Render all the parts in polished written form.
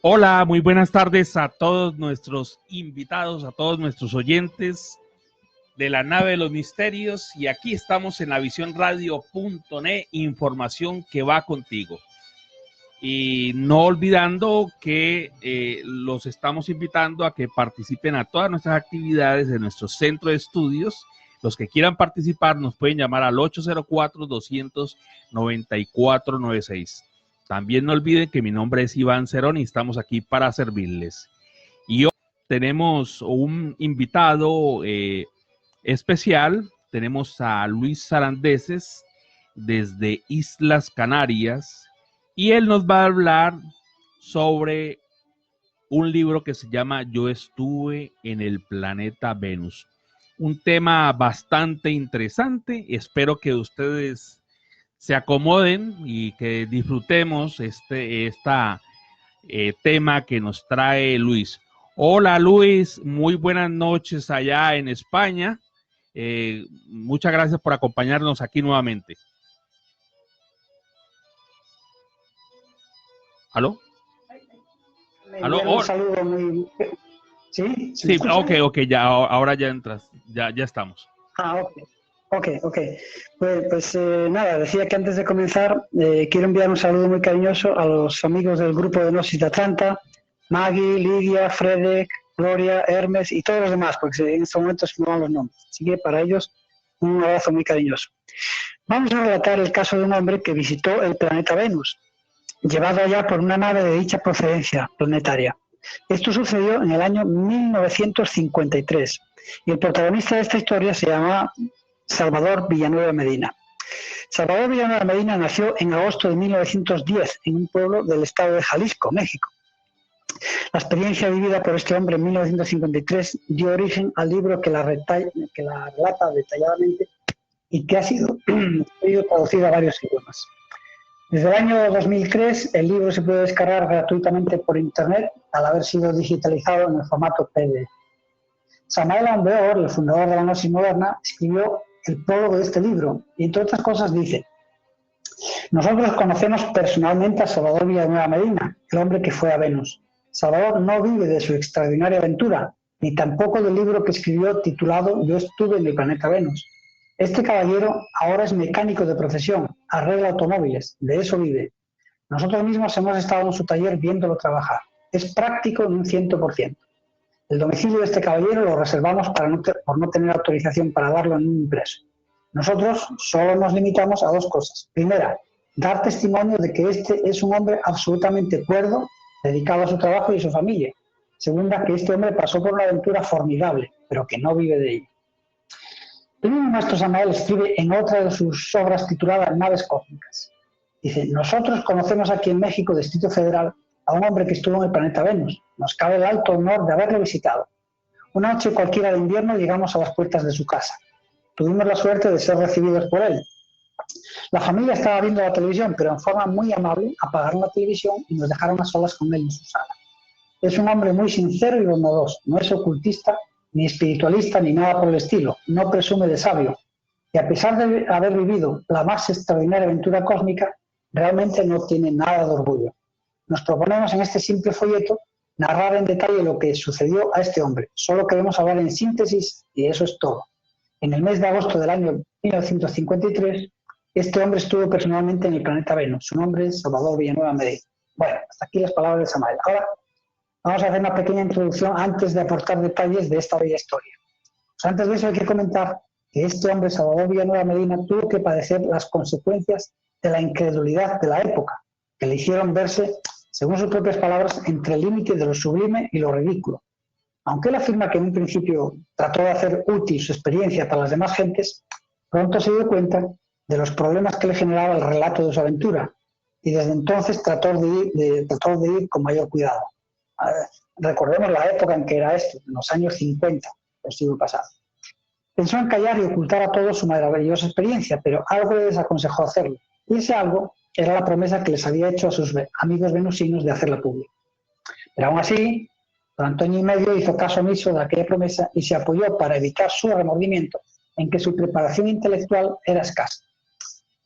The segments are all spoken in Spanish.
Hola, muy buenas tardes a todos nuestros invitados, a todos nuestros oyentes de la nave de los misterios, y aquí estamos en la visiónradio.net, información que va contigo. Y no olvidando que los estamos invitando a que participen a todas nuestras actividades de nuestro centro de estudios. Los que quieran participar nos pueden llamar al 804-294-96. También no olviden que mi nombre es Iván Cerón y estamos aquí para servirles. Y hoy tenemos un invitado especial. Tenemos a Luis Sarandeses desde Islas Canarias y él nos va a hablar sobre un libro que se llama Yo estuve en el planeta Venus. Un tema bastante interesante. Espero que ustedes se acomoden y que disfrutemos este tema que nos trae Luis. Hola Luis, muy buenas noches allá en España. Muchas gracias por acompañarnos aquí nuevamente. ¿Aló? ¿Aló? Un saludo muy... ¿Sí? Sí, ok, ya, ahora ya entras, ya estamos. Ok. Pues nada, decía que antes de comenzar quiero enviar un saludo muy cariñoso a los amigos del grupo de Gnosis de Atlanta, Maggie, Lidia, Fredek, Gloria, Hermes y todos los demás, porque en estos momentos no van los nombres. Así que para ellos un abrazo muy cariñoso. Vamos a relatar el caso de un hombre que visitó el planeta Venus, llevado allá por una nave de dicha procedencia planetaria. Esto sucedió en el año 1953 y el protagonista de esta historia se llama Salvador Villanueva Medina. Salvador Villanueva Medina nació en agosto de 1910 en un pueblo del estado de Jalisco, México. La experiencia vivida por este hombre en 1953 dio origen al libro que la relata detalladamente y que ha sido traducido a varios idiomas. Desde el año 2003 el libro se puede descargar gratuitamente por internet al haber sido digitalizado en el formato PDF. Samael Aun Weor, el fundador de la Gnosis moderna, escribió el prólogo de este libro y entre otras cosas dice: nosotros conocemos personalmente a Salvador Villanueva Medina, el hombre que fue a Venus. Salvador no vive de su extraordinaria aventura, ni tampoco del libro que escribió titulado Yo estuve en el planeta Venus. Este caballero ahora es mecánico de profesión, arregla automóviles, de eso vive. Nosotros mismos hemos estado en su taller viéndolo trabajar. Es práctico en un 100%. El domicilio de este caballero lo reservamos por no tener autorización para darlo en un impreso. Nosotros solo nos limitamos a dos cosas. Primera, dar testimonio de que este es un hombre absolutamente cuerdo, dedicado a su trabajo y a su familia. Segunda, que este hombre pasó por una aventura formidable, pero que no vive de ella. El mismo maestro Samael escribe en otra de sus obras titulada Naves Cósmicas. Dice: nosotros conocemos aquí en México, Distrito Federal, a un hombre que estuvo en el planeta Venus. Nos cabe el alto honor de haberlo visitado. Una noche cualquiera de invierno llegamos a las puertas de su casa. Tuvimos la suerte de ser recibidos por él. La familia estaba viendo la televisión, pero en forma muy amable apagaron la televisión y nos dejaron a solas con él en su sala. Es un hombre muy sincero y bondadoso, no es ocultista, ni espiritualista, ni nada por el estilo, no presume de sabio, y a pesar de haber vivido la más extraordinaria aventura cósmica, realmente no tiene nada de orgullo. Nos proponemos en este simple folleto narrar en detalle lo que sucedió a este hombre. Solo queremos hablar en síntesis y eso es todo. En el mes de agosto del año 1953, este hombre estuvo personalmente en el planeta Venus. Su nombre es Salvador Villanueva Medina. Bueno, hasta aquí las palabras de Samael. Ahora vamos a hacer una pequeña introducción antes de aportar detalles de esta bella historia. Pues antes de eso hay que comentar que este hombre, Salvador Villanueva Medina, tuvo que padecer las consecuencias de la incredulidad de la época, que le hicieron verse, según sus propias palabras, entre el límite de lo sublime y lo ridículo. Aunque él afirma que en un principio trató de hacer útil su experiencia para las demás gentes, pronto se dio cuenta de los problemas que le generaba el relato de su aventura y desde entonces trató de ir con mayor cuidado. Recordemos la época en que era esto, en los años 50 del siglo pasado. Pensó en callar y ocultar a todos su maravillosa experiencia, pero algo le desaconsejó hacerlo. Y ese algo era la promesa que les había hecho a sus amigos venusinos de hacerla pública. Pero aún así, durante año y medio hizo caso omiso de aquella promesa y se apoyó para evitar su remordimiento en que su preparación intelectual era escasa.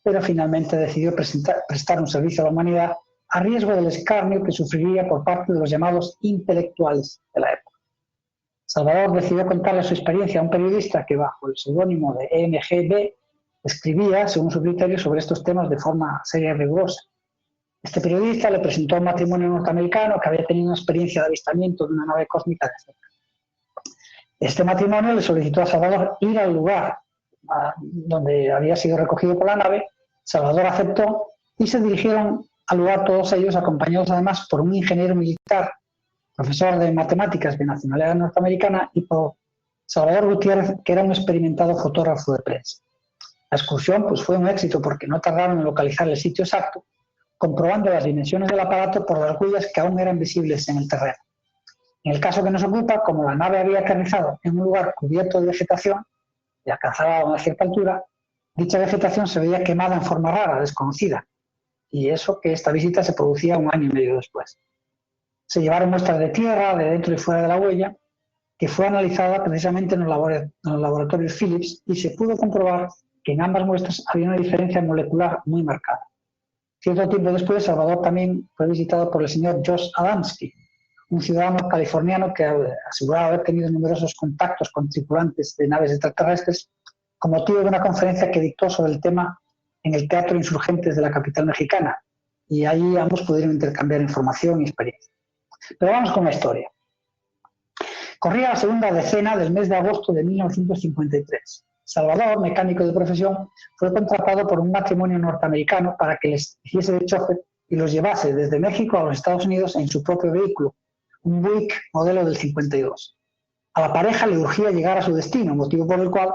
Pero finalmente decidió prestar un servicio a la humanidad a riesgo del escarnio que sufriría por parte de los llamados intelectuales de la época. Salvador decidió contarle su experiencia a un periodista que, bajo el seudónimo de EMGB, escribía, según su criterio, sobre estos temas de forma seria y rigurosa. Este periodista le presentó a un matrimonio norteamericano que había tenido una experiencia de avistamiento de una nave cósmica de cerca. Este matrimonio le solicitó a Salvador ir al lugar donde había sido recogido por la nave. Salvador aceptó y se dirigieron al lugar todos ellos, acompañados además por un ingeniero militar, profesor de matemáticas de nacionalidad norteamericana, y por Salvador Gutiérrez, que era un experimentado fotógrafo de prensa. La excursión pues, fue un éxito porque no tardaron en localizar el sitio exacto, comprobando las dimensiones del aparato por las huellas que aún eran visibles en el terreno. En el caso que nos ocupa, como la nave había aterrizado en un lugar cubierto de vegetación y alcanzaba a una cierta altura, dicha vegetación se veía quemada en forma rara, desconocida, y eso que esta visita se producía 1 año y medio después. Se llevaron muestras de tierra, de dentro y fuera de la huella, que fue analizada precisamente en los laboratorios Philips, y se pudo comprobar que en ambas muestras había una diferencia molecular muy marcada. Cierto tiempo después, Salvador también fue visitado por el señor Josh Adamski, un ciudadano californiano que aseguraba haber tenido numerosos contactos con tripulantes de naves extraterrestres con motivo de una conferencia que dictó sobre el tema en el Teatro Insurgentes de la capital mexicana, y allí ambos pudieron intercambiar información y experiencia. Pero vamos con la historia. Corría la segunda decena del mes de agosto de 1953. Salvador, mecánico de profesión, fue contratado por un matrimonio norteamericano para que les hiciese de chofer y los llevase desde México a los Estados Unidos en su propio vehículo, un Buick modelo del 52. A la pareja le urgía llegar a su destino, motivo por el cual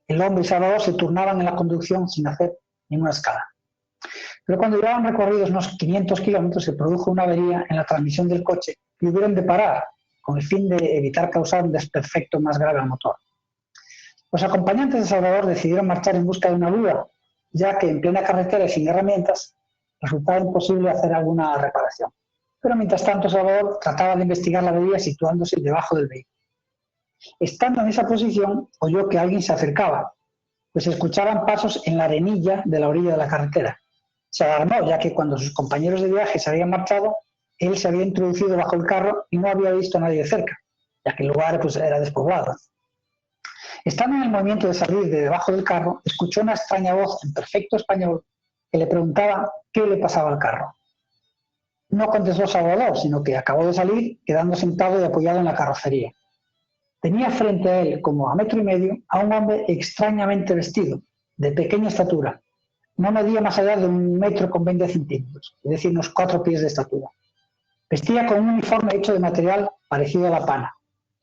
el hombre y Salvador se turnaban en la conducción sin hacer ninguna escala. Pero cuando llevaban recorridos unos 500 kilómetros se produjo una avería en la transmisión del coche y hubieron de parar con el fin de evitar causar un desperfecto más grave al motor. Los acompañantes de Salvador decidieron marchar en busca de una grúa, ya que en plena carretera y sin herramientas resultaba imposible hacer alguna reparación. Pero mientras tanto Salvador trataba de investigar la avería situándose debajo del vehículo. Estando en esa posición, oyó que alguien se acercaba, pues se escuchaban pasos en la arenilla de la orilla de la carretera. Se alarmó, ya que cuando sus compañeros de viaje se habían marchado, él se había introducido bajo el carro y no había visto a nadie de cerca, ya que el lugar pues, era despoblado. Estando en el movimiento de salir de debajo del carro, escuchó una extraña voz en perfecto español que le preguntaba qué le pasaba al carro. No contestó Salvador, sino que acabó de salir, quedando sentado y apoyado en la carrocería. Tenía frente a él, como a 1,5 metros, a un hombre extrañamente vestido, de pequeña estatura. No medía más allá de 1,20 m, es decir, unos 4 pies de estatura. Vestía con un uniforme hecho de material parecido a la pana.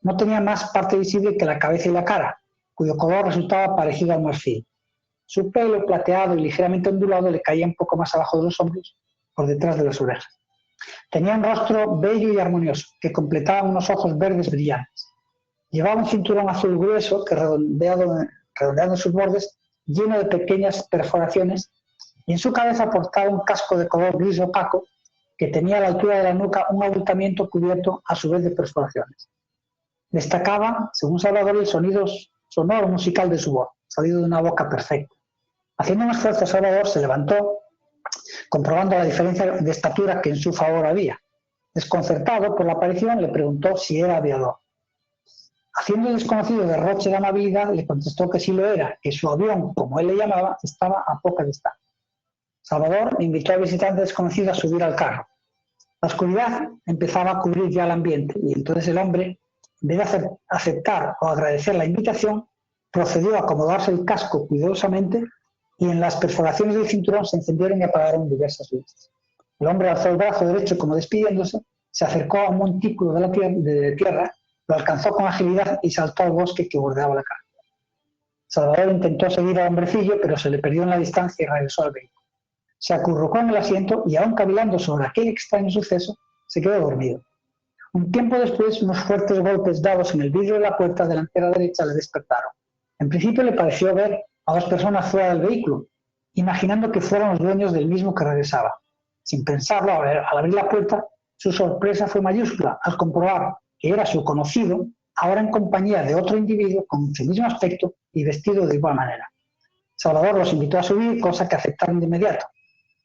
No tenía más parte visible que la cabeza y la cara, cuyo color resultaba parecido al marfil. Su pelo, plateado y ligeramente ondulado, le caía un poco más abajo de los hombros, por detrás de las orejas. Tenía un rostro bello y armonioso, que completaba unos ojos verdes brillantes. Llevaba un cinturón azul grueso, que redondeando sus bordes, lleno de pequeñas perforaciones, y en su cabeza portaba un casco de color gris opaco, que tenía a la altura de la nuca un abultamiento cubierto a su vez de perforaciones. Destacaba, según Salvador, el sonido sonoro musical de su voz, salido de una boca perfecta. Haciendo un esfuerzo, Salvador se levantó, comprobando la diferencia de estatura que en su favor había. Desconcertado por la aparición, le preguntó si era aviador. Haciendo el desconocido derroche de amabilidad, le contestó que sí lo era, que su avión, como él le llamaba, estaba a poca distancia. Salvador invitó al visitante desconocido a subir al carro. La oscuridad empezaba a cubrir ya el ambiente y entonces el hombre, en vez de aceptar o agradecer la invitación, procedió a acomodarse el casco cuidadosamente y en las perforaciones del cinturón se encendieron y apagaron diversas luces. El hombre alzó el brazo derecho como despidiéndose, se acercó a un montículo de tierra, lo alcanzó con agilidad y saltó al bosque que bordeaba la carretera. Salvador intentó seguir al hombrecillo, pero se le perdió en la distancia y regresó al vehículo. Se acurrucó en el asiento y, aún cavilando sobre aquel extraño suceso, se quedó dormido. Un tiempo después, unos fuertes golpes dados en el vidrio de la puerta delantera derecha le despertaron. En principio le pareció ver a 2 personas fuera del vehículo, imaginando que fueran los dueños del mismo que regresaba. Sin pensarlo, al abrir la puerta, su sorpresa fue mayúscula al comprobar que era su conocido, ahora en compañía de otro individuo con su mismo aspecto y vestido de igual manera. Salvador los invitó a subir, cosa que aceptaron de inmediato.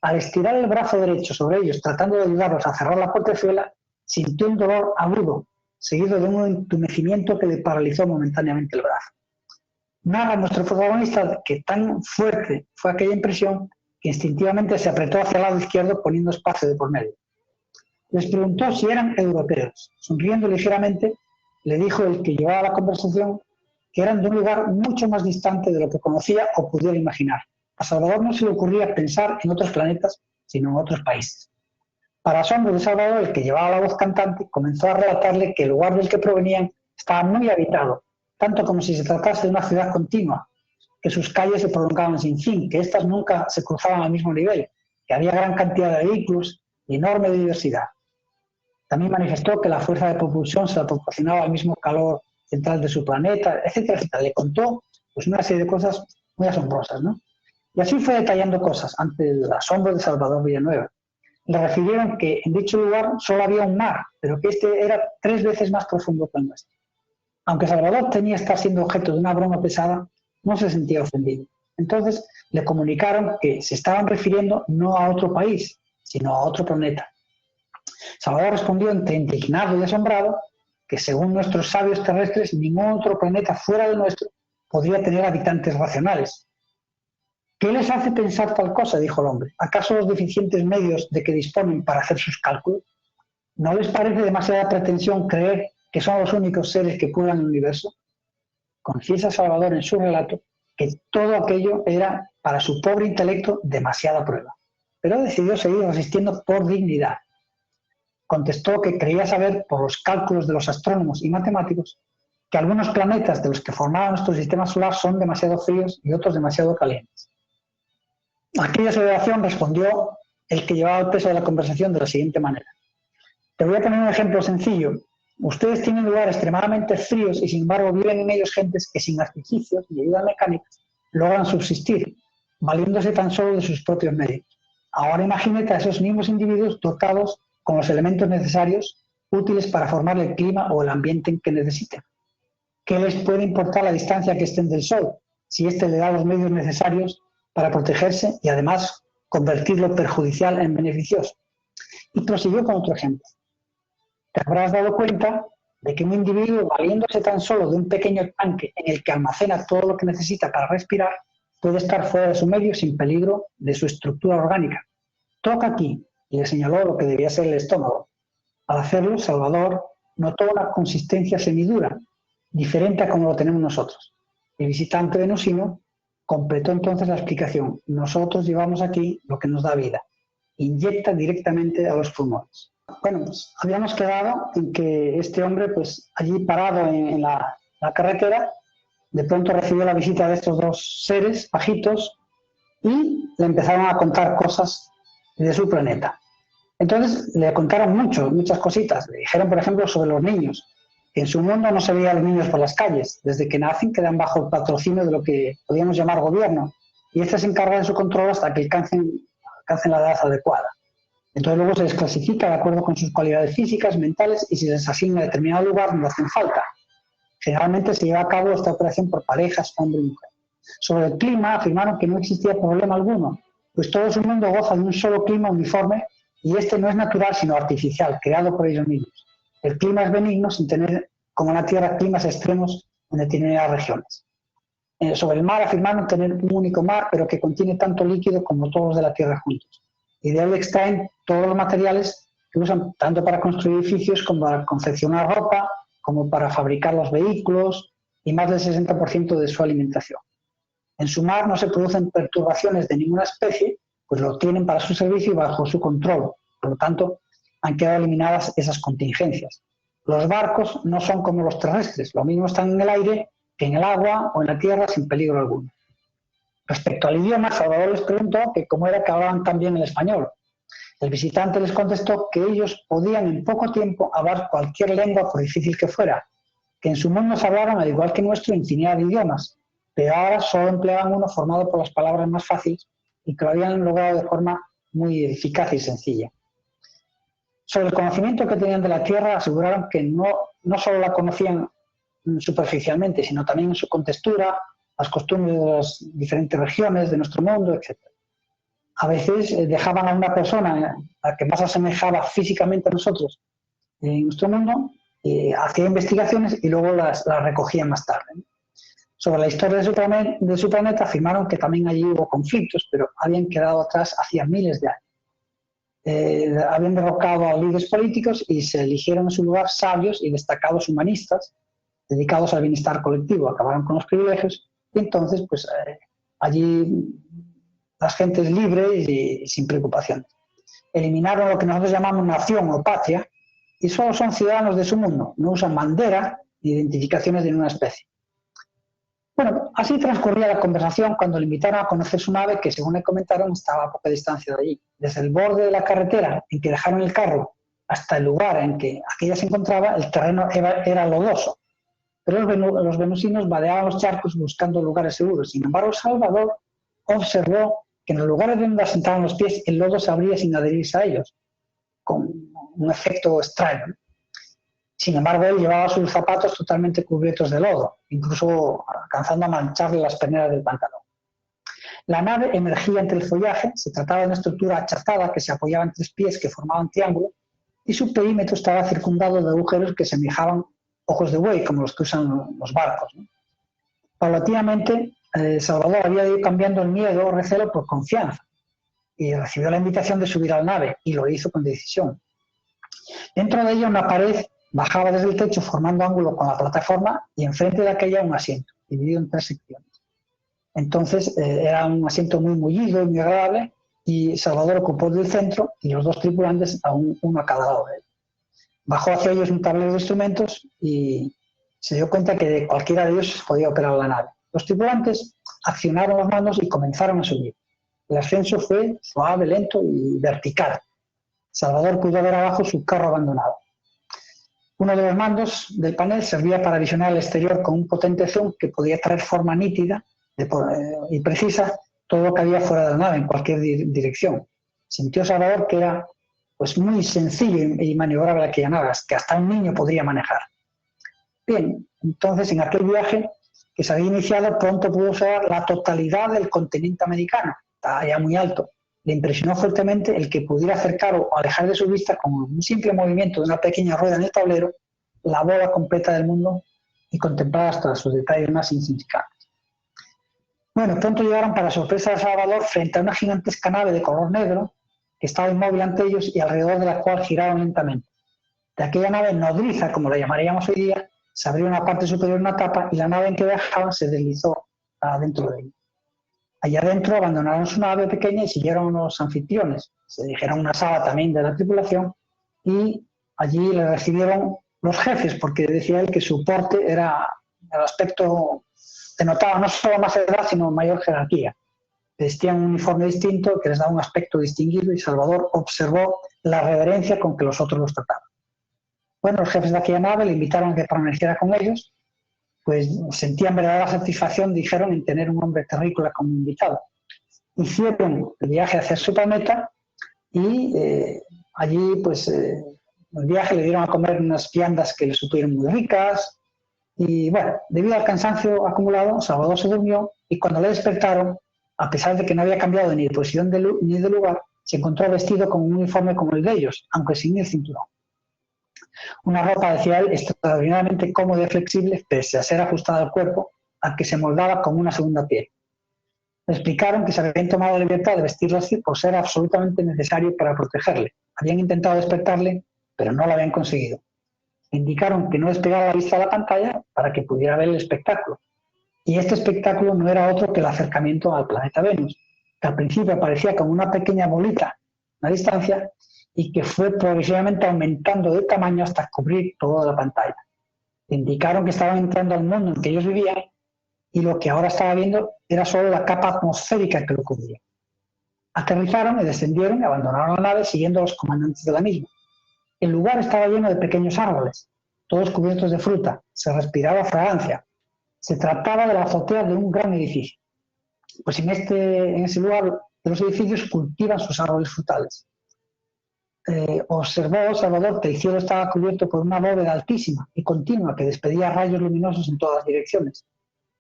al estirar el brazo derecho sobre ellos, tratando de ayudarlos a cerrar la portezuela, sintió un dolor agudo, seguido de un entumecimiento que le paralizó momentáneamente el brazo. Narra nuestro protagonista que tan fuerte fue aquella impresión que instintivamente se apretó hacia el lado izquierdo poniendo espacio de por medio. Les preguntó si eran europeos. Sonriendo ligeramente, le dijo el que llevaba la conversación que eran de un lugar mucho más distante de lo que conocía o pudiera imaginar. A Salvador no se le ocurría pensar en otros planetas, sino en otros países. Para asombro de Salvador, el que llevaba la voz cantante comenzó a relatarle que el lugar del que provenían estaba muy habitado, tanto como si se tratase de una ciudad continua, que sus calles se prolongaban sin fin, que éstas nunca se cruzaban al mismo nivel, que había gran cantidad de vehículos y enorme diversidad. También manifestó que la fuerza de propulsión se la proporcionaba el mismo calor central de su planeta, etcétera, etcétera. Le contó pues, una serie de cosas muy asombrosas, ¿no? Y así fue detallando cosas ante el asombro de Salvador Villanueva. Le refirieron que en dicho lugar solo había un mar, pero que este era 3 veces más profundo que el nuestro. Aunque Salvador temía estar siendo objeto de una broma pesada, no se sentía ofendido. Entonces le comunicaron que se estaban refiriendo no a otro país, sino a otro planeta. Salvador respondió entre indignado y asombrado que según nuestros sabios terrestres ningún otro planeta fuera del nuestro podría tener habitantes racionales. ¿Qué les hace pensar tal cosa?, dijo el hombre. ¿Acaso los deficientes medios de que disponen para hacer sus cálculos? ¿No les parece demasiada pretensión creer que son los únicos seres que pueblan el universo? Confiesa Salvador en su relato que todo aquello era para su pobre intelecto demasiada prueba, pero decidió seguir resistiendo por dignidad. Contestó que creía saber, por los cálculos de los astrónomos y matemáticos, que algunos planetas de los que formaban nuestro sistema solar son demasiado fríos y otros demasiado calientes. A aquella aseveración respondió el que llevaba el peso de la conversación de la siguiente manera. Te voy a poner un ejemplo sencillo. Ustedes tienen lugares extremadamente fríos y sin embargo viven en ellos gentes que sin artificios y ayudas mecánicas logran subsistir, valiéndose tan solo de sus propios medios. Ahora imagínate a esos mismos individuos dotados con los elementos necesarios útiles para formar el clima o el ambiente que necesiten. ¿Qué les puede importar la distancia que estén del Sol si éste le da los medios necesarios para protegerse y además convertir lo perjudicial en beneficioso? Y prosiguió con otro ejemplo. Te habrás dado cuenta de que un individuo, valiéndose tan solo de un pequeño tanque en el que almacena todo lo que necesita para respirar, puede estar fuera de su medio sin peligro de su estructura orgánica. Toca aquí, y le señaló lo que debía ser el estómago. Al hacerlo, Salvador notó una consistencia semidura, diferente a como lo tenemos nosotros. El visitante venusino completó entonces la explicación. Nosotros llevamos aquí lo que nos da vida. Inyecta directamente a los pulmones. Bueno, pues habíamos quedado en que este hombre, pues allí parado en la carretera, de pronto recibió la visita de estos 2 seres bajitos y le empezaron a contar cosas de su planeta. Entonces le contaron muchas cositas. Le dijeron, por ejemplo, sobre los niños. En su mundo no se veía a los niños por las calles. Desde que nacen quedan bajo el patrocinio de lo que podríamos llamar gobierno. Y este se encarga de su control hasta que alcancen la edad adecuada. Entonces luego se les clasifica de acuerdo con sus cualidades físicas, mentales y si les asigna a determinado lugar no hacen falta. Generalmente se lleva a cabo esta operación por parejas, hombre y mujer. Sobre el clima afirmaron que no existía problema alguno, pues todo su mundo goza de un solo clima uniforme y este no es natural sino artificial, creado por ellos mismos. El clima es benigno sin tener, como en la Tierra, climas extremos en determinadas regiones. Sobre el mar afirmaron tener un único mar, pero que contiene tanto líquido como todos los de la Tierra juntos. Y de él extraen todos los materiales que usan tanto para construir edificios como para confeccionar ropa, como para fabricar los vehículos y más del 60% de su alimentación. En su mar no se producen perturbaciones de ninguna especie, pues lo tienen para su servicio y bajo su control. Por lo tanto, han quedado eliminadas esas contingencias. Los barcos no son como los terrestres, lo mismo están en el aire que en el agua o en la tierra sin peligro alguno. Respecto al idioma, Salvador les preguntó que cómo era que hablaban tan bien el español. El visitante les contestó que ellos podían en poco tiempo hablar cualquier lengua, por difícil que fuera, que en su mundo se hablaban, al igual que nuestro, infinidad de idiomas, pero ahora solo empleaban uno formado por las palabras más fáciles y que lo habían logrado de forma muy eficaz y sencilla. Sobre el conocimiento que tenían de la Tierra, aseguraron que no solo la conocían superficialmente, sino también en su contextura, las costumbres de las diferentes regiones de nuestro mundo, etc. a veces dejaban a una persona a la que más asemejaba físicamente a nosotros en nuestro mundo, hacía investigaciones y luego las recogía más tarde, ¿no? Sobre la historia de su planeta afirmaron que también allí hubo conflictos, pero habían quedado atrás hacía miles de años. Habían derrocado a líderes políticos y se eligieron en su lugar sabios y destacados humanistas dedicados al bienestar colectivo. Acabaron con los privilegios y entonces pues allí la gente es libre y sin preocupaciones. Eliminaron lo que nosotros llamamos nación o patria y solo son ciudadanos de su mundo, no usan bandera ni identificaciones de ninguna especie. Bueno, así transcurría la conversación cuando le invitaron a conocer su nave, que según le comentaron estaba a poca distancia de allí. Desde el borde de la carretera en que dejaron el carro hasta el lugar en que aquella se encontraba, el terreno era lodoso, pero los venusinos vadeaban los charcos buscando lugares seguros. Sin embargo, Salvador observó que en los lugares donde asentaban los pies el lodo se abría sin adherirse a ellos, con un efecto extraño. Sin embargo, él llevaba sus zapatos totalmente cubiertos de lodo, incluso alcanzando a mancharle las perneras del pantalón. La nave emergía entre el follaje, se trataba de una estructura achatada que se apoyaba en 3 pies que formaban triángulo, y su perímetro estaba circundado de agujeros que semejaban ojos de buey, como los que usan los barcos, ¿no? Paulatinamente, Salvador había ido cambiando el miedo o recelo por confianza, y recibió la invitación de subir a la nave, y lo hizo con decisión. Dentro de ella una pared bajaba desde el techo formando ángulo con la plataforma y enfrente de aquella un asiento, dividido en 3 secciones. Entonces era un asiento muy mullido y muy agradable y Salvador ocupó el del centro y los 2 tripulantes uno a cada lado de él. Bajó hacia ellos un tablero de instrumentos y se dio cuenta que de cualquiera de ellos podía operar la nave. Los tripulantes accionaron los mandos y comenzaron a subir. El ascenso fue suave, lento y vertical. Salvador pudo ver abajo su carro abandonado. Uno de los mandos del panel servía para visionar al exterior con un potente zoom que podía traer forma nítida y precisa todo lo que había fuera de la nave en cualquier dirección. Sintió Salvador que era pues muy sencillo y maniobrable aquella nave, que hasta un niño podría manejar. Bien, entonces en aquel viaje que se había iniciado pronto pudo observar la totalidad del continente americano, estaba ya muy alto. Le impresionó fuertemente el que pudiera acercar o alejar de su vista con un simple movimiento de una pequeña rueda en el tablero la bola completa del mundo y contemplar hasta sus detalles más insignificantes. Bueno, pronto llegaron para sorpresa de Salvador frente a una gigantesca nave de color negro que estaba inmóvil ante ellos y alrededor de la cual giraban lentamente. De aquella nave nodriza, como la llamaríamos hoy día, se abrió una parte superior de una tapa y la nave en que viajaban se deslizó adentro de ella. Allá adentro abandonaron su nave pequeña y siguieron los anfitriones. Se dirigieron a una sala también de la tripulación y allí le recibieron los jefes, porque decía él que su porte era, el aspecto denotaba no solo más edad, sino mayor jerarquía. Vestían un uniforme distinto que les daba un aspecto distinguido y Salvador observó la reverencia con que los otros los trataban. Bueno, los jefes de aquella nave le invitaron a que permaneciera con ellos, pues sentían verdadera satisfacción, dijeron, en tener un hombre terrícola como invitado. Hicieron el viaje hacia su planeta y allí, pues, en el viaje le dieron a comer unas viandas que le supieron muy ricas y, bueno, debido al cansancio acumulado, Salvador se durmió y cuando le despertaron, a pesar de que no había cambiado ni de posición ni de lugar, se encontró vestido con un uniforme como el de ellos, aunque sin el cinturón. Una ropa, decía él, extraordinariamente cómoda y flexible, pese a ser ajustada al cuerpo, al que se moldaba como una segunda piel. Le explicaron que se habían tomado la libertad de vestirlo así por ser absolutamente necesario para protegerle. Habían intentado despertarle, pero no lo habían conseguido. Le indicaron que no despegara la vista de la pantalla para que pudiera ver el espectáculo. Y este espectáculo no era otro que el acercamiento al planeta Venus, que al principio aparecía como una pequeña bolita a la distancia, y que fue progresivamente aumentando de tamaño hasta cubrir toda la pantalla. Indicaron que estaban entrando al mundo en que ellos vivían y lo que ahora estaba viendo era solo la capa atmosférica que lo cubría. Aterrizaron y descendieron y abandonaron la nave siguiendo a los comandantes de la misma. El lugar estaba lleno de pequeños árboles, todos cubiertos de fruta, se respiraba fragancia. Se trataba de la azotea de un gran edificio. Pues en ese lugar de los edificios cultivan sus árboles frutales. Observó Salvador que el cielo estaba cubierto por una bóveda altísima y continua que despedía rayos luminosos en todas direcciones.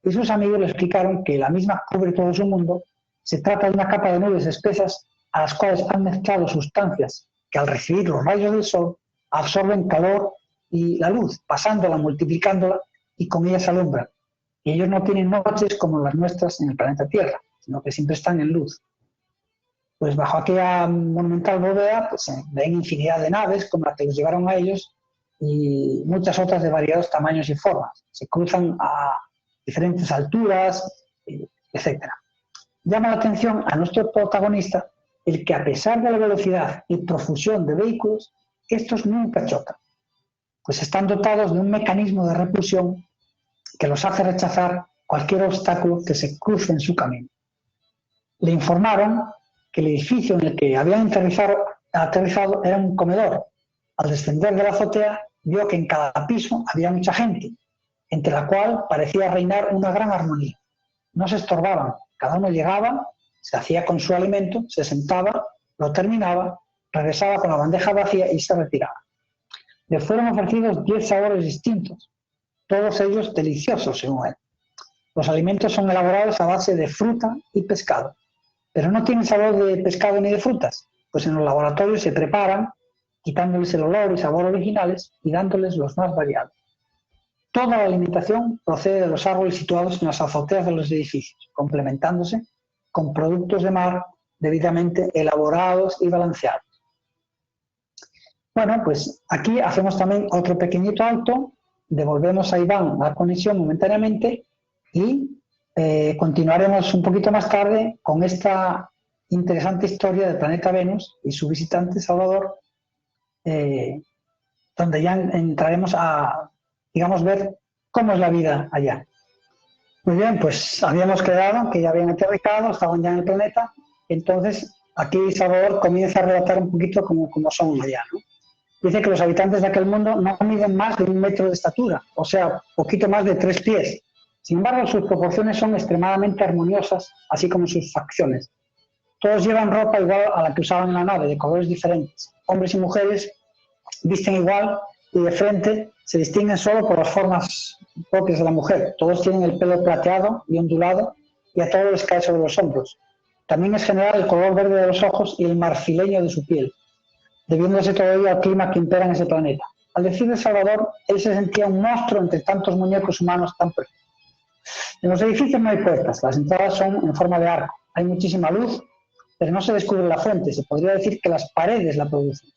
Y sus amigos le explicaron que la misma cubre todo su mundo Se trata de una capa de nubes espesas a las cuales han mezclado sustancias que al recibir los rayos del Sol absorben calor y la luz, pasándola, multiplicándola y con ella se alumbran. Y ellos no tienen noches como las nuestras en el planeta Tierra, sino que siempre están en luz. Pues bajo aquella monumental bóveda pues, se ven infinidad de naves como las que los llevaron a ellos y muchas otras de variados tamaños y formas. Se cruzan a diferentes alturas, etc. Llama la atención a nuestro protagonista el que a pesar de la velocidad y profusión de vehículos, estos nunca chocan, pues están dotados de un mecanismo de repulsión que los hace rechazar cualquier obstáculo que se cruce en su camino. Le informaron que el edificio en el que habían aterrizado era un comedor. Al descender de la azotea, vio que en cada piso había mucha gente, entre la cual parecía reinar una gran armonía. No se estorbaban, cada uno llegaba, se hacía con su alimento, se sentaba, lo terminaba, regresaba con la bandeja vacía y se retiraba. Le fueron ofrecidos 10 sabores distintos, todos ellos deliciosos según él. Los alimentos son elaborados a base de fruta y pescado, pero no tienen sabor de pescado ni de frutas, pues en los laboratorios se preparan, quitándoles el olor y sabor originales y dándoles los más variados. Toda la alimentación procede de los árboles situados en las azoteas de los edificios, complementándose con productos de mar debidamente elaborados y balanceados. Bueno, pues aquí hacemos también otro pequeñito alto, devolvemos a Iván la conexión momentáneamente y continuaremos un poquito más tarde con esta interesante historia del planeta Venus y su visitante Salvador, donde ya entraremos a, digamos, ver cómo es la vida allá. Muy bien, pues habíamos quedado que ya habían aterrizado, estaban ya en el planeta, entonces aquí Salvador comienza a relatar un poquito cómo son allá, ¿no? Dice que los habitantes de aquel mundo no miden más de 1 metro de estatura, o sea, poquito más de 3 pies. Sin embargo, sus proporciones son extremadamente armoniosas, así como sus facciones. Todos llevan ropa igual a la que usaban en la nave, de colores diferentes. Hombres y mujeres visten igual y de frente se distinguen solo por las formas propias de la mujer. Todos tienen el pelo plateado y ondulado y a todos les cae sobre los hombros. También es general el color verde de los ojos y el marfileño de su piel, debiéndose todo ello al clima que impera en ese planeta. Al decir de Salvador, él se sentía un monstruo entre tantos muñecos humanos tan perfectos. En los edificios no hay puertas, las entradas son en forma de arco. Hay muchísima luz, pero no se descubre la fuente, se podría decir que las paredes la producen.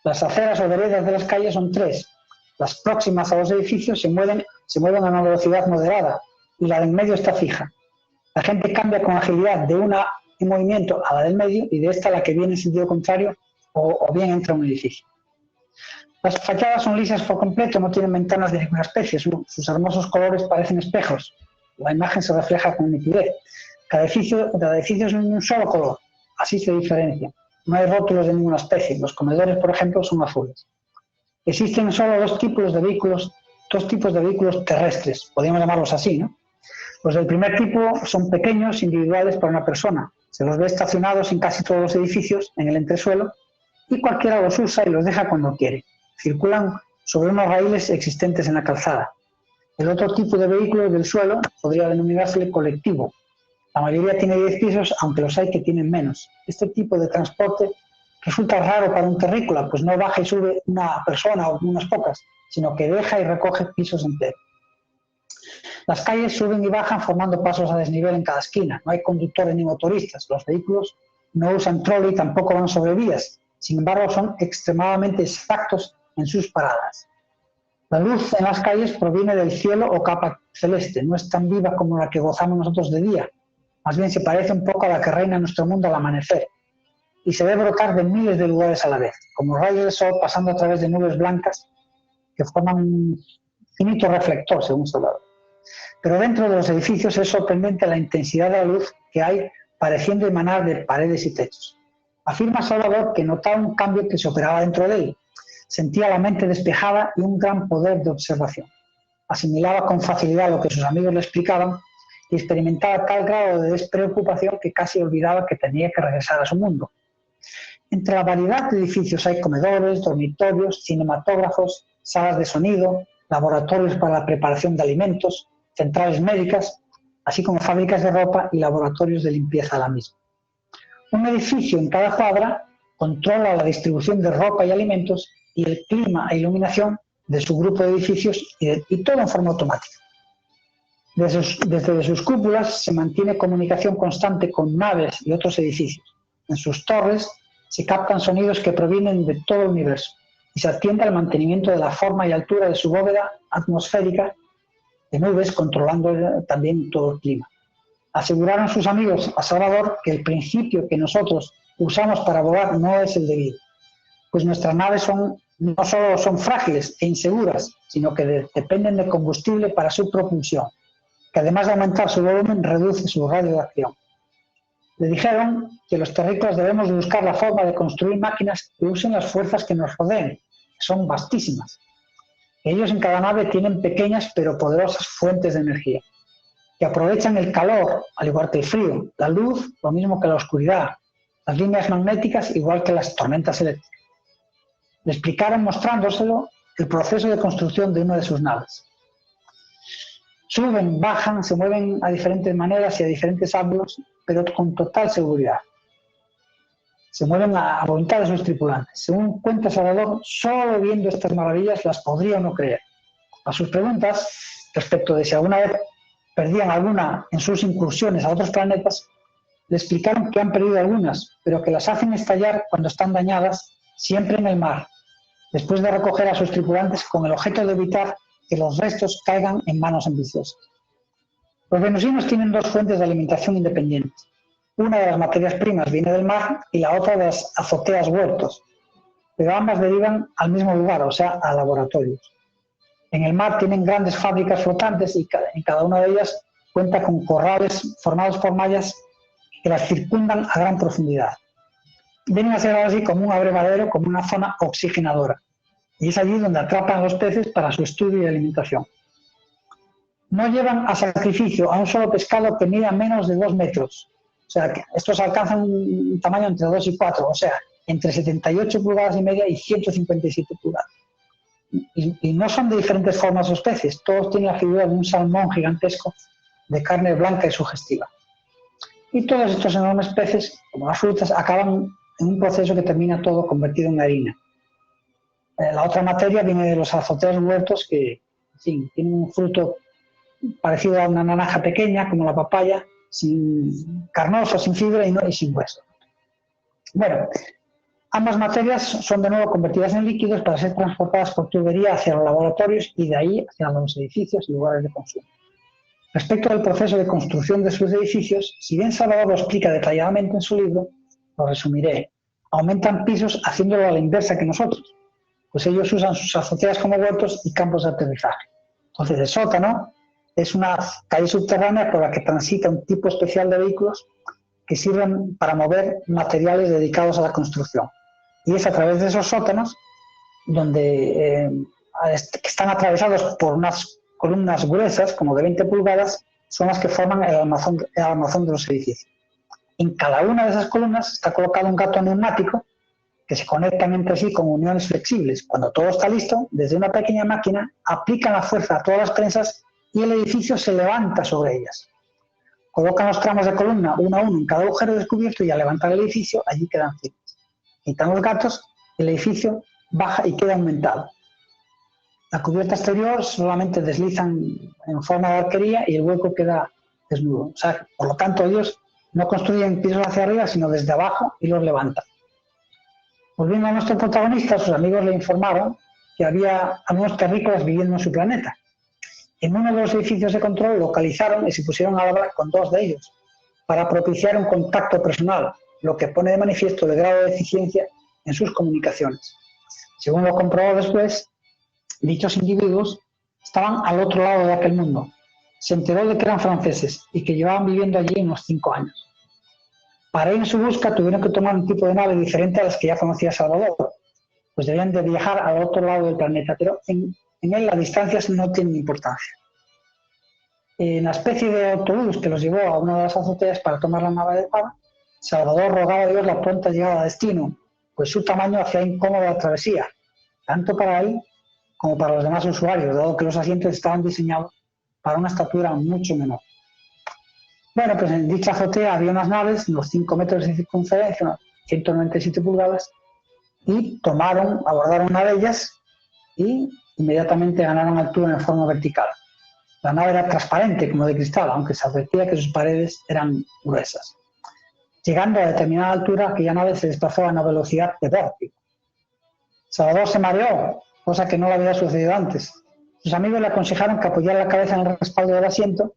Las aceras o veredas de las calles son 3. Las próximas a los edificios se mueven a una velocidad moderada y la del medio está fija. La gente cambia con agilidad de una en movimiento a la del medio y de esta a la que viene en sentido contrario o bien entra a un edificio. Las fachadas son lisas por completo, no tienen ventanas de ninguna especie, sus hermosos colores parecen espejos. La imagen se refleja con nitidez. Cada edificio es de un solo color, así se diferencia. No hay rótulos de ninguna especie. Los comedores, por ejemplo, son azules. Existen solo dos tipos de vehículos terrestres, podríamos llamarlos así, ¿no? Los del primer tipo son pequeños, individuales para una persona. Se los ve estacionados en casi todos los edificios, en el entresuelo, y cualquiera los usa y los deja cuando quiere. Circulan sobre unos raíles existentes en la calzada. El otro tipo de vehículo del suelo podría denominarse colectivo. La mayoría tiene 10 pisos, aunque los hay que tienen menos. Este tipo de transporte resulta raro para un terrícola, pues no baja y sube una persona o unas pocas, sino que deja y recoge pisos enteros. Las calles suben y bajan formando pasos a desnivel en cada esquina. No hay conductores ni motoristas. Los vehículos no usan trolley y tampoco van sobre vías. Sin embargo, son extremadamente exactos en sus paradas. La luz en las calles proviene del cielo o capa celeste. No es tan viva como la que gozamos nosotros de día. Más bien se parece un poco a la que reina en nuestro mundo al amanecer. Y se ve brotar de miles de lugares a la vez, como rayos de sol pasando a través de nubes blancas que forman un finito reflector, según Salvador. Pero dentro de los edificios es sorprendente la intensidad de la luz que hay pareciendo emanar de paredes y techos. Afirma Salvador que notaba un cambio que se operaba dentro de él. Sentía la mente despejada y un gran poder de observación. Asimilaba con facilidad lo que sus amigos le explicaban y experimentaba tal grado de despreocupación que casi olvidaba que tenía que regresar a su mundo. Entre la variedad de edificios hay comedores, dormitorios, cinematógrafos, salas de sonido, laboratorios para la preparación de alimentos, centrales médicas así como fábricas de ropa y laboratorios de limpieza de la misma. Un edificio en cada cuadra controla la distribución de ropa y alimentos y el clima e iluminación de su grupo de edificios y todo en forma automática. Desde sus cúpulas se mantiene comunicación constante con naves y otros edificios. En sus torres se captan sonidos que provienen de todo el universo y se atiende al mantenimiento de la forma y altura de su bóveda atmosférica de nubes, controlando también todo el clima. Aseguraron sus amigos a Salvador que el principio que nosotros usamos para volar no es el debido, pues nuestras naves no solo son frágiles e inseguras, sino que dependen de combustible para su propulsión, que además de aumentar su volumen, reduce su radio de acción. Le dijeron que los terrícolas debemos buscar la forma de construir máquinas que usen las fuerzas que nos rodeen, que son vastísimas. Ellos en cada nave tienen pequeñas pero poderosas fuentes de energía, que aprovechan el calor, al igual que el frío, la luz, lo mismo que la oscuridad, las líneas magnéticas, igual que las tormentas eléctricas. Le explicaron, mostrándoselo, el proceso de construcción de una de sus naves. Suben, bajan, se mueven a diferentes maneras y a diferentes ángulos, pero con total seguridad. Se mueven a voluntad de sus tripulantes. Según cuenta Salvador, solo viendo estas maravillas las podría uno creer. A sus preguntas respecto de si alguna vez perdían alguna en sus incursiones a otros planetas, le explicaron que han perdido algunas, pero que las hacen estallar cuando están dañadas, siempre en el mar, después de recoger a sus tripulantes con el objeto de evitar que los restos caigan en manos ambiciosas. Los venusinos tienen dos fuentes de alimentación independientes. Una de las materias primas viene del mar y la otra de las azoteas huertos, pero ambas derivan al mismo lugar, o sea, a laboratorios. En el mar tienen grandes fábricas flotantes y en cada una de ellas cuenta con corrales formados por mallas que las circundan a gran profundidad. Vienen a ser así como un abrevadero, como una zona oxigenadora, y es allí donde atrapan los peces para su estudio y alimentación. No llevan a sacrificio a un solo pescado que mida menos de 2 metros, o sea, que estos alcanzan un tamaño entre 2 y 4, o sea, entre 78 pulgadas y media y 157 pulgadas. Y no son de diferentes formas o especies, todos tienen la figura de un salmón gigantesco de carne blanca y sugestiva. Y todos estos enormes peces, como las frutas, acaban en un proceso que termina todo convertido en harina. La otra materia viene de los azoteas huertos que, en fin, tienen un fruto parecido a una naranja pequeña, como la papaya, carnoso, sin fibra y sin hueso. Bueno, ambas materias son de nuevo convertidas en líquidos para ser transportadas por tubería hacia los laboratorios y de ahí hacia los edificios y lugares de consumo. Respecto al proceso de construcción de sus edificios, si bien Salvador lo explica detalladamente en su libro, lo resumiré. Aumentan pisos haciéndolo a la inversa que nosotros, pues ellos usan sus azoteas como huertos y campos de aterrizaje. Entonces el sótano es una calle subterránea por la que transita un tipo especial de vehículos que sirven para mover materiales dedicados a la construcción. Y es a través de esos sótanos donde que están atravesados por unas columnas gruesas, como de 20 pulgadas, son las que forman el armazón de los edificios. En cada una de esas columnas está colocado un gato neumático que se conectan entre sí con uniones flexibles. Cuando todo está listo, desde una pequeña máquina aplican la fuerza a todas las prensas y el edificio se levanta sobre ellas. Colocan los tramos de columna uno a uno en cada agujero descubierto y al levantar el edificio, allí quedan firmes. Quitan los gatos, el edificio baja y queda aumentado. La cubierta exterior solamente deslizan en forma de arquería y el hueco queda desnudo. O sea, por lo tanto, ellos no construyen pisos hacia arriba, sino desde abajo y los levantan. Volviendo a nuestro protagonista, sus amigos le informaron que había algunos terrícolas viviendo en su planeta. En uno de los edificios de control localizaron y se pusieron a hablar con 2 de ellos para propiciar un contacto personal, lo que pone de manifiesto el grado de eficiencia en sus comunicaciones. Según lo comprobó después, dichos individuos estaban al otro lado de aquel mundo. Se enteró de que eran franceses y que llevaban viviendo allí unos 5 años. Para ir en su busca tuvieron que tomar un tipo de nave diferente a las que ya conocía Salvador, pues debían de viajar al otro lado del planeta, pero en él las distancias no tienen importancia. En la especie de autobús que los llevó a una de las azoteas para tomar la nave adecuada, Salvador rogaba a Dios la pronta llegada a destino, pues su tamaño hacía incómoda la travesía, tanto para él como para los demás usuarios, dado que los asientos estaban diseñados para una estatura mucho menor. Bueno, pues en dicha azotea había unas naves, unos 5 metros de circunferencia, unas 197 pulgadas, y abordaron una de ellas y inmediatamente ganaron altura en forma vertical. La nave era transparente, como de cristal, aunque se advertía que sus paredes eran gruesas. Llegando a determinada altura, aquella nave se desplazó a una velocidad de vértigo. Salvador se mareó, cosa que no le había sucedido antes. Sus amigos le aconsejaron que apoyara la cabeza en el respaldo del asiento,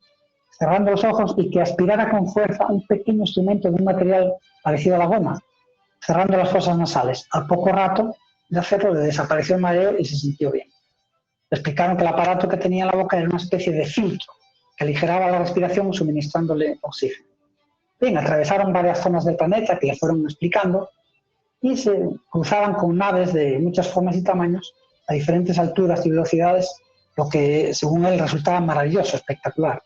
cerrando los ojos, y que aspirara con fuerza un pequeño instrumento de un material parecido a la goma, cerrando las fosas nasales. Al poco rato de hacerlo, le desapareció el mareo y se sintió bien. Le explicaron que el aparato que tenía en la boca era una especie de filtro que aligeraba la respiración suministrándole oxígeno. Bien, atravesaron varias zonas del planeta que le fueron explicando y se cruzaban con naves de muchas formas y tamaños a diferentes alturas y velocidades, lo que según él resultaba maravilloso, espectacular.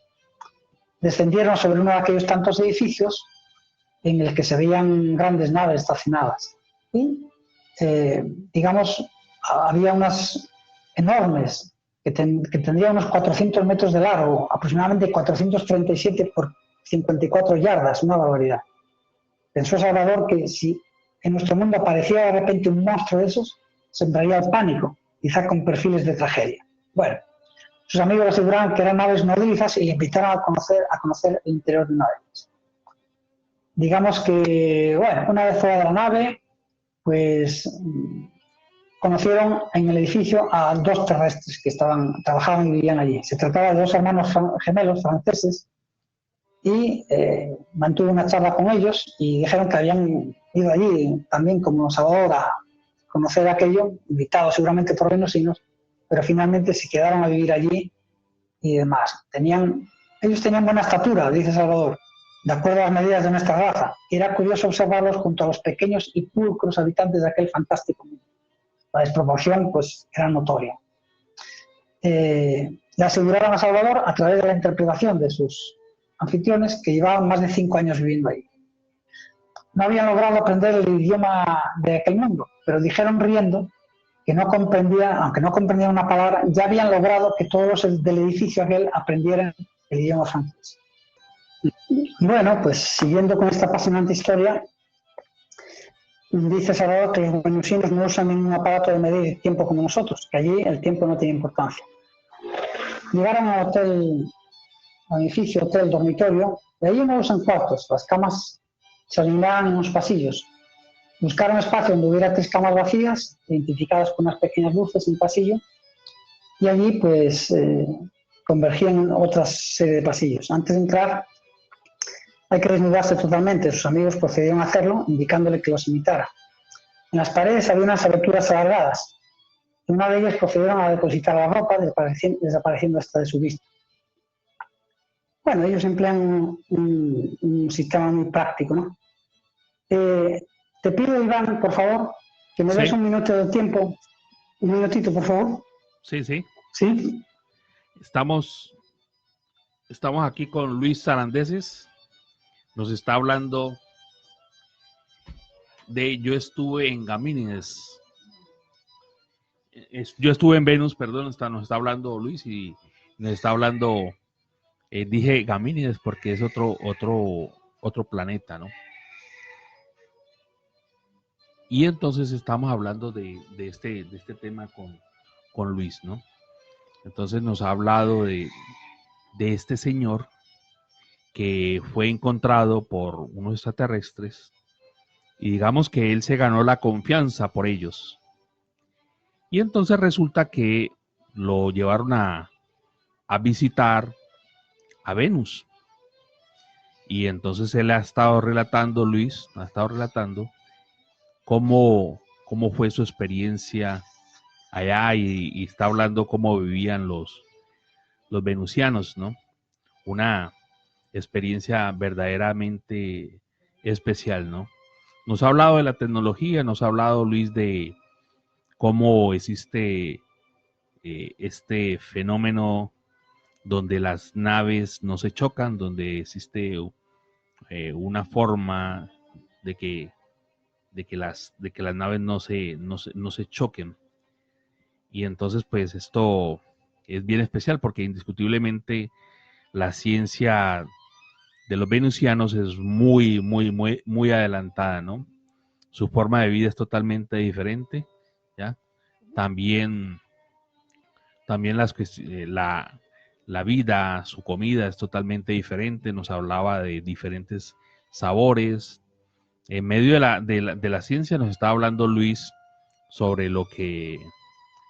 Descendieron sobre uno de aquellos tantos edificios en el que se veían grandes naves estacionadas y, digamos, había unas enormes que tendrían unos 400 metros de largo, aproximadamente 437 por 54 yardas, una barbaridad. Pensó Salvador que si en nuestro mundo apareciera de repente un monstruo de esos, sembraría el pánico, quizá con perfiles de tragedia. Bueno, sus amigos le aseguraron que eran naves nodrizas y le invitaron a conocer el interior de una de ellas. Digamos que, bueno, una vez fuera de la nave, pues conocieron en el edificio a 2 terrestres que trabajaban y vivían allí. Se trataba de 2 hermanos gemelos franceses y mantuve una charla con ellos y dijeron que habían ido allí también como Salvador a conocer aquello, invitados seguramente por venecinos, pero finalmente se quedaron a vivir allí y demás. Ellos tenían buena estatura, dice Salvador, de acuerdo a las medidas de nuestra raza, y era curioso observarlos junto a los pequeños y pulcros habitantes de aquel fantástico mundo. La desproporción pues era notoria. Le aseguraron a Salvador, a través de la interpretación de sus anfitriones, que llevaban más de 5 años viviendo ahí. No habían logrado aprender el idioma de aquel mundo, pero dijeron riendo que aunque no comprendían una palabra, ya habían logrado que todos los del edificio aquel aprendieran el idioma francés. Bueno, pues siguiendo con esta apasionante historia, dice Salvador que los venusinos no usan ningún aparato de medir el tiempo como nosotros, que allí el tiempo no tiene importancia. Llegaron al edificio, hotel, dormitorio, y allí no usan cuartos, las camas se alineaban en unos pasillos. Buscaron espacio donde hubiera 3 camas vacías, identificadas con unas pequeñas luces en el pasillo, y allí pues convergían otra serie de pasillos. Antes de entrar hay que desnudarse totalmente. Sus amigos procedieron a hacerlo, indicándole que los imitara. En las paredes había unas aberturas alargadas. En una de ellas procedieron a depositar la ropa, desapareciendo hasta de su vista. Bueno, ellos emplean un sistema muy práctico, ¿no? Te pido, Iván, por favor, que me des un minuto de tiempo. Un minutito, por favor. Sí, sí. Sí. Estamos aquí con Luis Sarandeses. Nos está hablando de Yo estuve en Gamínides. Yo estuve en Venus, perdón, nos está hablando Luis y nos está hablando, dije Gamínides porque es otro planeta, ¿no? Y entonces estamos hablando de este tema con Luis, ¿no? Entonces nos ha hablado de este señor que fue encontrado por unos extraterrestres y digamos que él se ganó la confianza por ellos. Y entonces resulta que lo llevaron a visitar a Venus. Y entonces él ha estado relatando, Luis, ha estado relatando cómo fue su experiencia allá y está hablando cómo vivían los venusianos, ¿no? Una experiencia verdaderamente especial, ¿no? Nos ha hablado de la tecnología, nos ha hablado Luis de cómo existe este fenómeno donde las naves no se chocan, donde existe una forma de que las naves no se choquen. Y entonces pues esto es bien especial porque indiscutiblemente la ciencia de los venusianos es muy adelantada, ¿no? Su forma de vida es totalmente diferente, ¿ya? También la vida, su comida es totalmente diferente. Nos hablaba de diferentes sabores. En medio de la ciencia nos está hablando Luis sobre lo que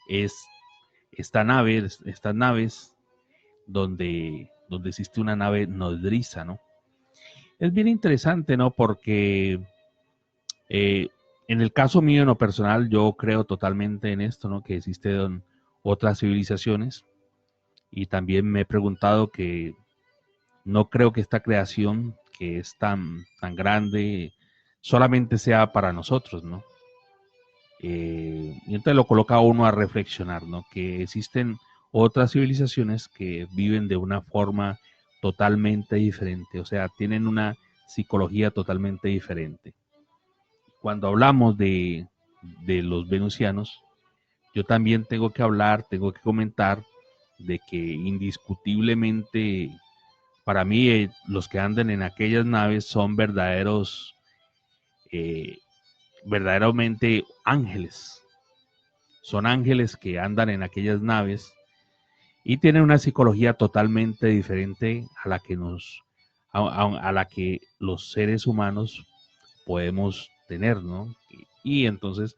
es estas naves donde existe una nave nodriza, ¿no? Es bien interesante, ¿no? Porque eh, en el caso mío, en lo personal, yo creo totalmente en esto, ¿no? Que existen otras civilizaciones, y también me he preguntado que no creo que esta creación, que es tan grande, solamente sea para nosotros, ¿no? Y entonces lo coloca a uno a reflexionar, ¿no? Que existen otras civilizaciones que viven de una forma totalmente diferente, o sea, tienen una psicología totalmente diferente. Cuando hablamos de los venusianos, yo también tengo que comentar de que indiscutiblemente para mí los que andan en aquellas naves son eh, verdaderamente ángeles. Son ángeles que andan en aquellas naves y tienen una psicología totalmente diferente a la que a la que los seres humanos podemos tener, ¿no? Y entonces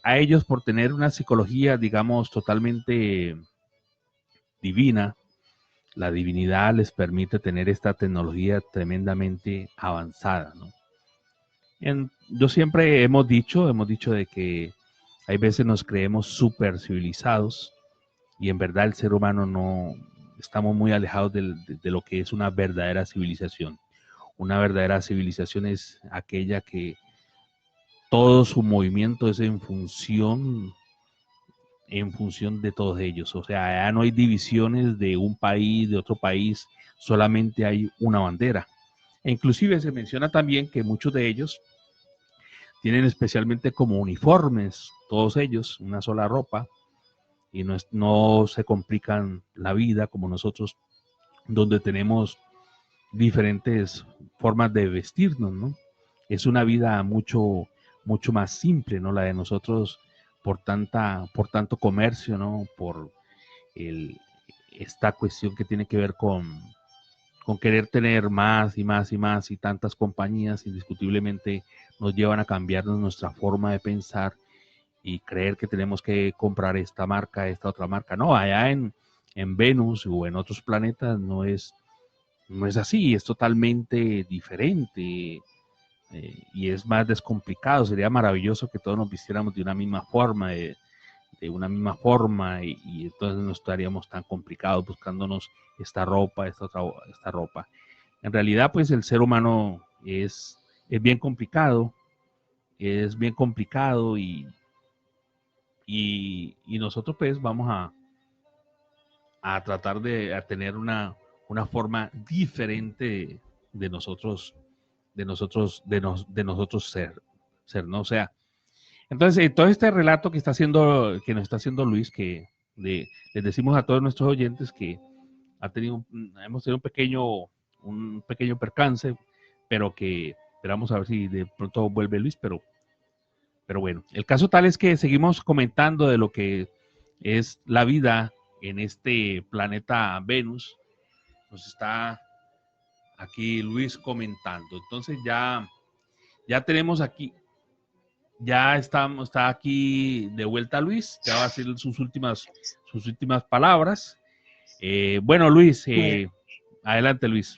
a ellos, por tener una psicología, digamos, totalmente divina, la divinidad les permite tener esta tecnología tremendamente avanzada, ¿no? Yo siempre hemos dicho de que hay veces nos creemos súper civilizados, y en verdad el ser humano no, estamos muy alejados de lo que es una verdadera civilización. Una verdadera civilización es aquella que todo su movimiento es en función de todos ellos. O sea, ya no hay divisiones de un país, de otro país, solamente hay una bandera. E inclusive se menciona también que muchos de ellos tienen especialmente como uniformes, todos ellos, una sola ropa, y no se complican la vida como nosotros, donde tenemos diferentes formas de vestirnos, ¿no? Es una vida mucho más simple, ¿no? La de nosotros por tanto comercio, ¿no? Por el, esta cuestión que tiene que ver con querer tener más y más y más, y tantas compañías indiscutiblemente nos llevan a cambiarnos nuestra forma de pensar y creer que tenemos que comprar esta marca, esta otra marca. No, allá en Venus o en otros planetas no es así, es totalmente diferente, y es más descomplicado. Sería maravilloso que todos nos vistiéramos de una misma forma, de una misma forma, y entonces no estaríamos tan complicados buscándonos esta ropa, esta ropa. En realidad, pues el ser humano es bien complicado, y nosotros pues vamos a tratar de tener una forma diferente de nosotros, de nosotros ser, ¿no? O sea, entonces todo este relato que nos está haciendo Luis, les decimos a todos nuestros oyentes que hemos tenido un pequeño percance, pero que esperamos a ver si de pronto vuelve Luis, pero bueno, el caso tal es que seguimos comentando de lo que es la vida en este planeta Venus. Nos está aquí Luis comentando. Entonces ya tenemos aquí, está aquí de vuelta Luis, ya va a hacer sus últimas palabras. Bueno, Luis, adelante Luis.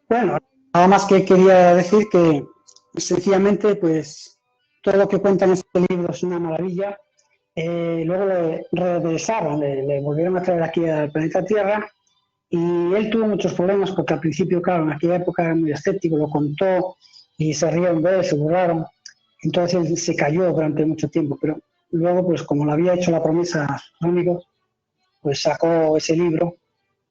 Bueno, nada más que quería decir que sencillamente pues todo lo que cuenta en este libro es una maravilla. Luego le regresaron, le volvieron a traer aquí al planeta Tierra, y él tuvo muchos problemas porque al principio, claro, en aquella época era muy escéptico, lo contó y se rieron de él, se burlaron. Entonces él se cayó durante mucho tiempo, pero luego, pues como le había hecho la promesa a sus amigos, pues sacó ese libro,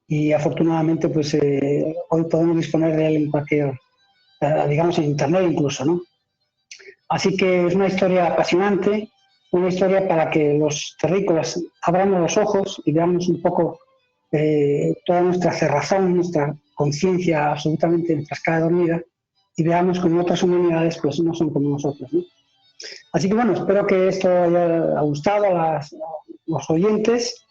y afortunadamente pues hoy podemos disponer de él en cualquier, digamos en internet incluso, ¿no? Así que es una historia apasionante, una historia para que los terrícolas abramos los ojos y veamos un poco toda nuestra cerrazón, nuestra conciencia absolutamente enfrascada dormida y veamos como otras humanidades pues no son como nosotros, ¿no? Así que bueno, espero que esto haya gustado a los oyentes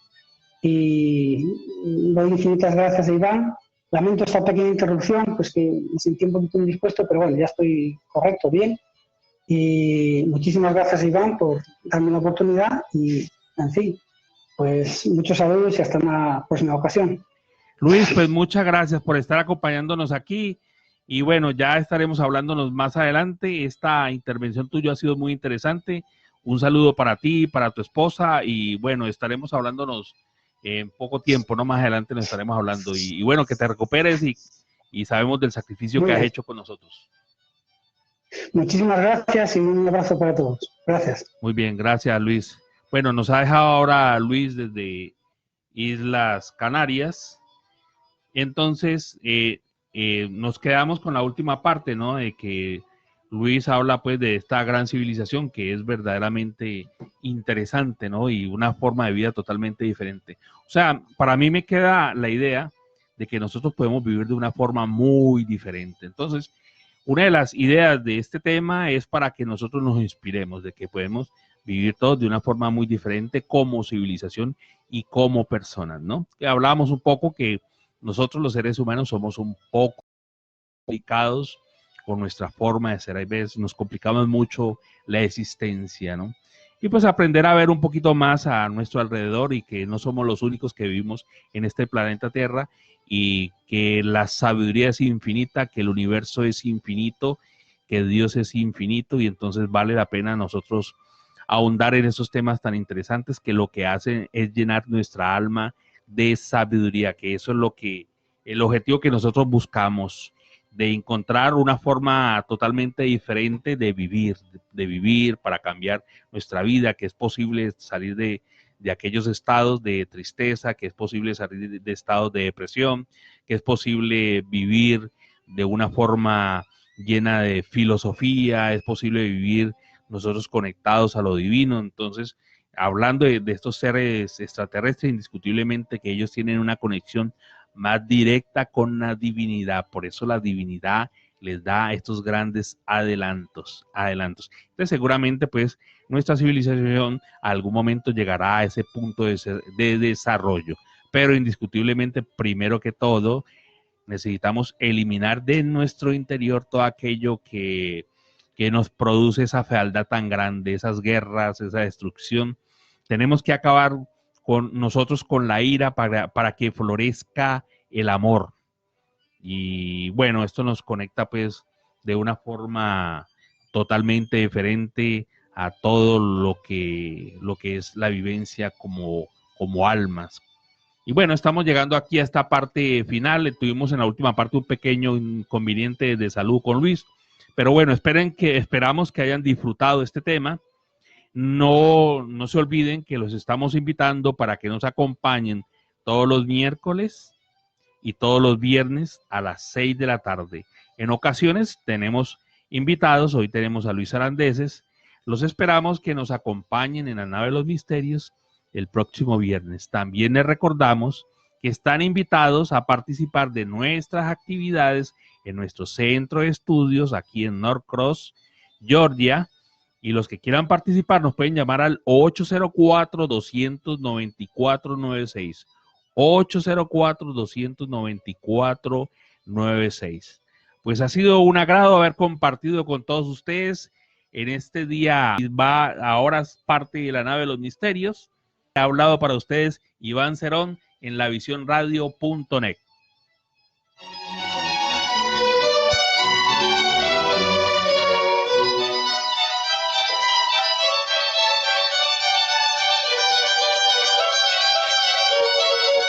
y doy infinitas gracias a Iván. Lamento esta pequeña interrupción, pues que me sentí un poquito indispuesto, pero bueno, ya estoy correcto, bien. Y muchísimas gracias, Iván, por darme la oportunidad y, en fin, pues muchos saludos y hasta una próxima ocasión. Luis, pues muchas gracias por estar acompañándonos aquí y bueno, ya estaremos hablándonos más adelante. Esta intervención tuya ha sido muy interesante. Un saludo para ti, para tu esposa y bueno, estaremos hablándonos en poco tiempo, no más adelante nos estaremos hablando y bueno, que te recuperes y sabemos del sacrificio Muy que has bien. hecho con nosotros. Muchísimas gracias y un abrazo para todos. Gracias. Muy bien, gracias Luis. Bueno, nos ha dejado ahora Luis desde Islas Canarias. Entonces, nos quedamos con la última parte, ¿no? De que Luis habla pues de esta gran civilización que es verdaderamente interesante, ¿no? Y una forma de vida totalmente diferente. O sea, para mí me queda la idea de que nosotros podemos vivir de una forma muy diferente. Entonces, una de las ideas de este tema es para que nosotros nos inspiremos, de que podemos vivir todos de una forma muy diferente como civilización y como personas, ¿no? Que hablábamos un poco que nosotros los seres humanos somos un poco complicados con nuestra forma de ser. A veces nos complicamos mucho la existencia, ¿no? Y pues aprender a ver un poquito más a nuestro alrededor y que no somos los únicos que vivimos en este planeta Tierra y que la sabiduría es infinita, que el universo es infinito, que Dios es infinito y entonces vale la pena nosotros ahondar en esos temas tan interesantes que lo que hacen es llenar nuestra alma de sabiduría, que eso es lo que, el objetivo que nosotros buscamos, de encontrar una forma totalmente diferente de vivir para cambiar nuestra vida, que es posible salir de aquellos estados de tristeza, que es posible salir de estados de depresión, que es posible vivir de una forma llena de filosofía, es posible vivir nosotros conectados a lo divino. Entonces, hablando de estos seres extraterrestres, indiscutiblemente que ellos tienen una conexión más directa con la divinidad, por eso la divinidad les da estos grandes adelantos. Entonces seguramente pues nuestra civilización a algún momento llegará a ese punto de desarrollo, pero indiscutiblemente primero que todo necesitamos eliminar de nuestro interior todo aquello que nos produce esa fealdad tan grande, esas guerras, esa destrucción. Tenemos que acabar con nosotros con la ira para que florezca el amor. Y bueno, esto nos conecta pues de una forma totalmente diferente a todo lo que es la vivencia como almas. Y bueno, estamos llegando aquí a esta parte final. Tuvimos en la última parte un pequeño inconveniente de salud con Luis. Pero bueno, esperamos que hayan disfrutado este tema. No se olviden que los estamos invitando para que nos acompañen todos los miércoles y todos los viernes a las 6 de la tarde. En ocasiones tenemos invitados, hoy tenemos a Luis Arandeses. Los esperamos que nos acompañen en la nave de los misterios el próximo viernes. También les recordamos que están invitados a participar de nuestras actividades en nuestro centro de estudios aquí en Norcross, Georgia. Y los que quieran participar nos pueden llamar al 804-294-96. 804-294-96. Pues ha sido un agrado haber compartido con todos ustedes en este día. Ahora es parte de la nave de los misterios. Ha hablado para ustedes Iván Cerón en lavisionradio.net.